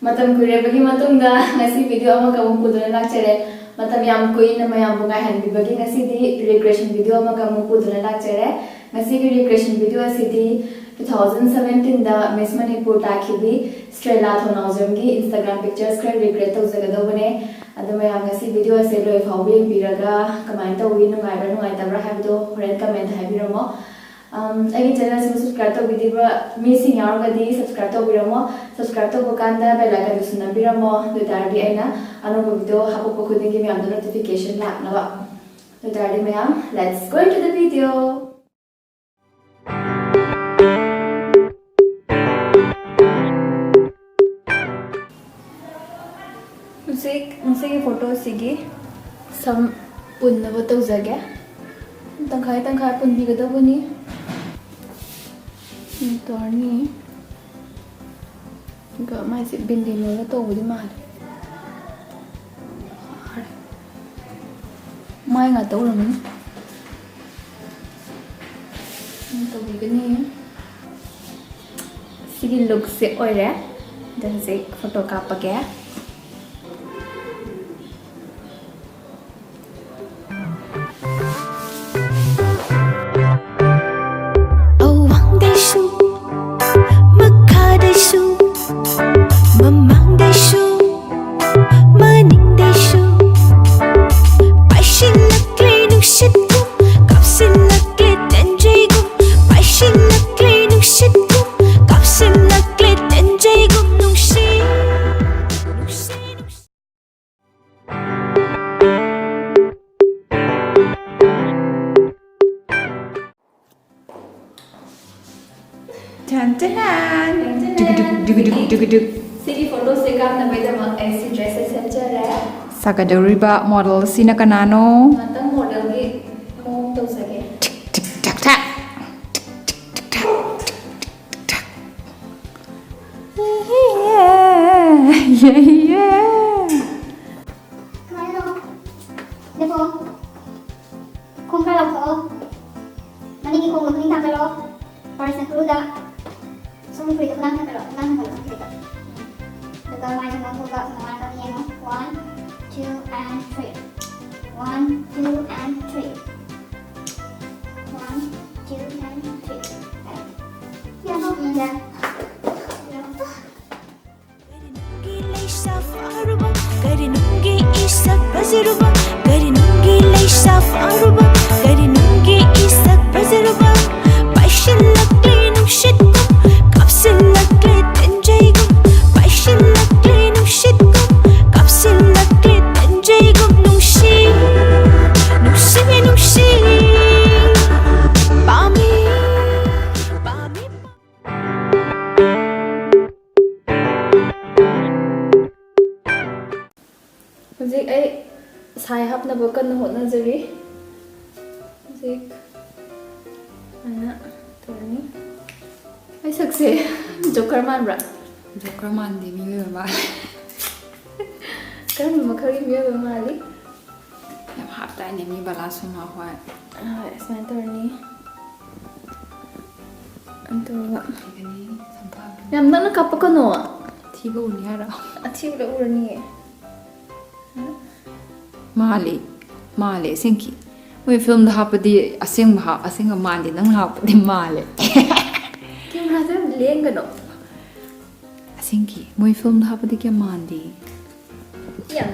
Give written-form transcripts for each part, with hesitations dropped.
matam kuire bagi matung da ngasi video ama kamu puduna lakchere matam yam kui na mayam bunga hand bagi ngasi di regression video ama kamu puduna lakchere ngasi ki regression video asidi 2017 da Miss Manipur takhibi Strela Thounaojam gi Instagram pictures kar regret to jagado bane adu mayam ngasi video ase loi phawbi biraga comment to wi nungai tabra habdo red comment habiramo Agi channel se subscribe to video me sing yaar gadi subscribe to biramo subscribe to bokanda bell icon sunna biramo do tardi aina anu video hapo khudin ki me am notification lakna ba do tardi mayam let's go into the video मुझसे ये photo सीगी सम पुन्नव तौजगे तंखाय पुन्बिगदबनी तोरनी माइसे बिंदिनोला तौबुदि माले माइ nga तौरमनी तौबिगनी सिगी look से ओइरे दनसे photo कापगे Sigi photo se kapna bedama AC dresses center Sakadoriba model sina kanano matang model gi mo to sage tak tak yeah Hello. Depo. Kung kala ko. Manigi kung magning takalo. Para sa kruda. Sumi free ko lang takalo. Lang ko lang free. Daga mai sa mga ka sa mga kaniya mo. 1 2 and 3. 1 2 and 3. 1 2 and 3. Ya ho ya. Garinungi isak baziruba Garinungi laysaf aruba Garinungi isak baziruba Paishilakli nushitkum Kapsilakli tenjaygum Paishilakli nushitkum Kapsilakli tenjaygum Nungshi Nungshi nungshi Bami Bami Music ay sai hap na bakan na hot na jari music ana torni ay sakse joker man bra Joker man di mi ba kan makhari mi ba mali ya hap tai ne mi bala suma hwa sai torni anto gani sampa yam na kapakano thiba uni hara athi ula urani Male, senki. We film the hapadi asing a mandi nang hapadi male. Kim hada lengano. Asinki, we film the hapadi kya mandi. Yang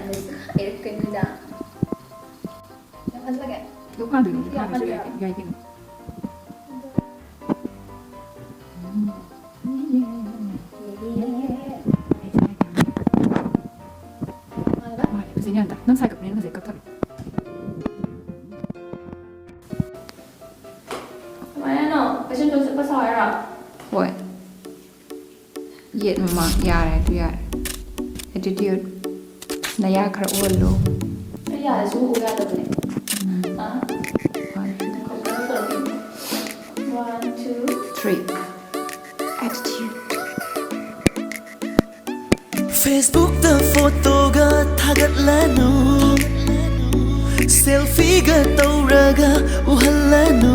ni kanida. Yang lagi. Look how do you nang sai kapne nang sai kaptar Mana kasi to sa pasara Hoi Yet mama yare tu yare Attitude Na ya khar olo ya su uga ta ne 1 2 3 Attitude Facebook the photo ga thagat lanu selfie ga tauraga uhalanu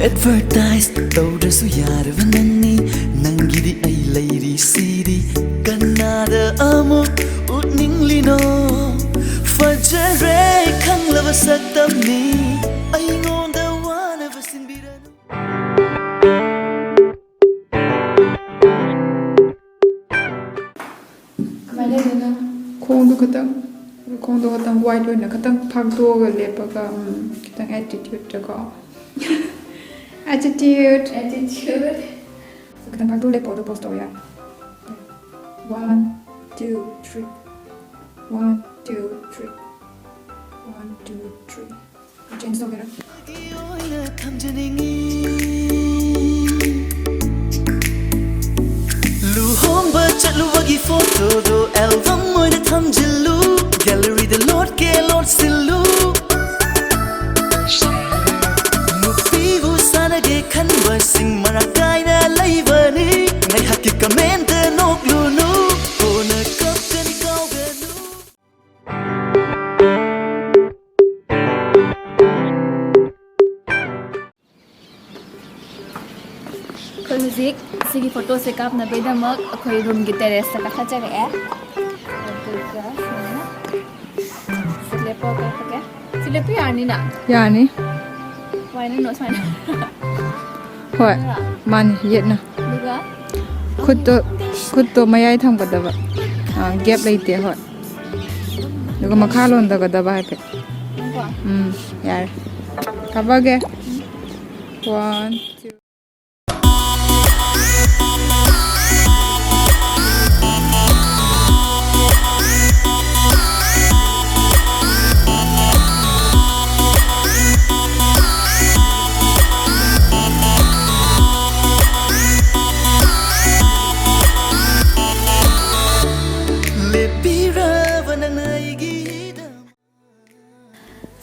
advertise tawrasu yarvanani nangidi ai lairi siri ꯀꯅꯥꯗ ꯑꯃꯨꯛ ꯎꯠꯅꯤꯡꯂꯤꯅꯣ ꯐꯖꯔꯦ ꯈꯪꯂꯕ ꯁꯛꯇꯝꯅꯤ ꯑꯩꯉꯣꯟꯗ ꯋꯥꯅꯕ ꯁꯤꯟꯕꯤꯔꯅꯨ ꯀꯃꯥꯏꯅ ꯂꯩꯗꯣꯏꯅꯣ ꯈꯣꯡꯗꯣ ꯈꯇꯪ white ꯑꯣꯏꯅ ꯈꯇꯪ ꯐꯥꯛꯇꯣꯛꯑꯒ ꯂꯦꯞꯄꯒ ꯈꯤꯇꯪ attitude-ꯇꯀꯣ attitude ꯈꯤꯇꯪ ꯐꯥꯛꯇꯣꯛ ꯂꯦꯞꯄꯣ ꯑꯗꯨ ꯄꯣꯁ ꯇꯧ ꯌꯥꯏ 1 2 3 1 2 3 1 2 3 change ꯇꯧꯒꯦꯔꯥ ꯑꯣꯏꯅ ꯊꯝꯖꯅꯤꯡꯉꯤ ꯂꯨꯍꯣꯡꯕ ꯆꯠꯂꯨꯕꯒꯤ ꯐꯣꯇꯣꯗꯣ ꯑꯦꯜꯕꯝ ꯑꯣꯏꯅ ꯊꯝꯖꯤꯜꯂꯨ ꯒꯦꯂꯔꯤꯗ ꯂꯣꯠꯀꯦ ꯂꯣꯠꯁꯤꯜꯂꯨ ꯅꯨꯄꯤꯕꯨ ꯁꯥꯟꯅꯒꯦ ꯈꯟꯕꯁꯤꯡ ꯃꯔꯥꯡ ꯀꯥꯏꯅ ꯂꯩꯕꯅꯤ ꯉꯥꯏꯍꯥꯛꯀꯤ ꯀꯃꯦꯟꯇ ꯅꯣꯛꯂꯨꯅꯨ ꯀꯣꯟꯅ ꯀꯞꯀꯅꯤ ꯀꯥꯎꯒꯅꯨ ꯑꯩꯈꯣꯏ ꯍꯧꯖꯤꯛ ꯁꯤꯒꯤ ꯐꯣꯇꯣꯁꯦ ꯀꯥꯞꯅꯕꯒꯤꯗꯃꯛ ꯑꯩꯈꯣꯏ ꯔꯨꯝꯒꯤ ꯇꯦꯔꯦꯁꯇ ꯀꯥꯈꯠꯆꯔꯛꯑꯦ ꯑꯗꯨꯒ ꯁꯤ ꯂꯦꯞꯄꯒ ꯀꯥꯞꯄꯒꯦ ꯁꯤ ꯂꯦꯞꯄ ꯌꯥꯔꯅꯤꯅ ꯌꯥꯅꯤ ꯁꯨꯃꯥꯏꯅ ꯁꯨꯃꯥꯏꯅ ꯍꯣꯏ ꯃꯥꯅꯤ ꯌꯦꯠꯅ ꯑꯗꯨꯒ ꯈꯨꯠꯇꯣ ꯃꯌꯥꯏ ꯊꯝꯒꯗꯕ ꯒꯦꯞ ꯂꯩꯇꯦ ꯍꯣꯏ ꯑꯗꯨꯒ ꯃꯈꯥ ꯂꯣꯟꯗꯒꯗꯕ ꯍꯥꯏꯐꯦꯠ ꯌꯥꯔꯦ ꯀꯥꯞꯄꯒꯦ 1 2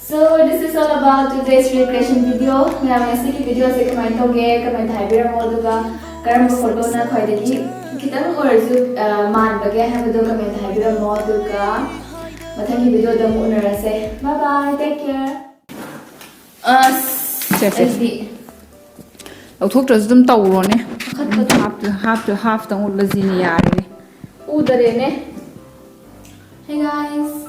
So this is all about today's recreation video. Ma'am, ngasi video se kamai toge comment haibiramo aduga karam photo na khwaidagi kitang orju man bage habado comment haibiramo aduga mathangi video da mu unarase. Bye bye, take care. ꯂꯧꯊꯣꯛꯇ꯭ꯔꯁꯨ ꯑꯗꯨꯝ ꯇꯧꯔꯣꯅꯦ ꯍꯥꯞꯇꯪ ꯎꯠꯂꯁꯤꯅꯦ ꯌꯥꯔꯦ Udarene. Hey guys.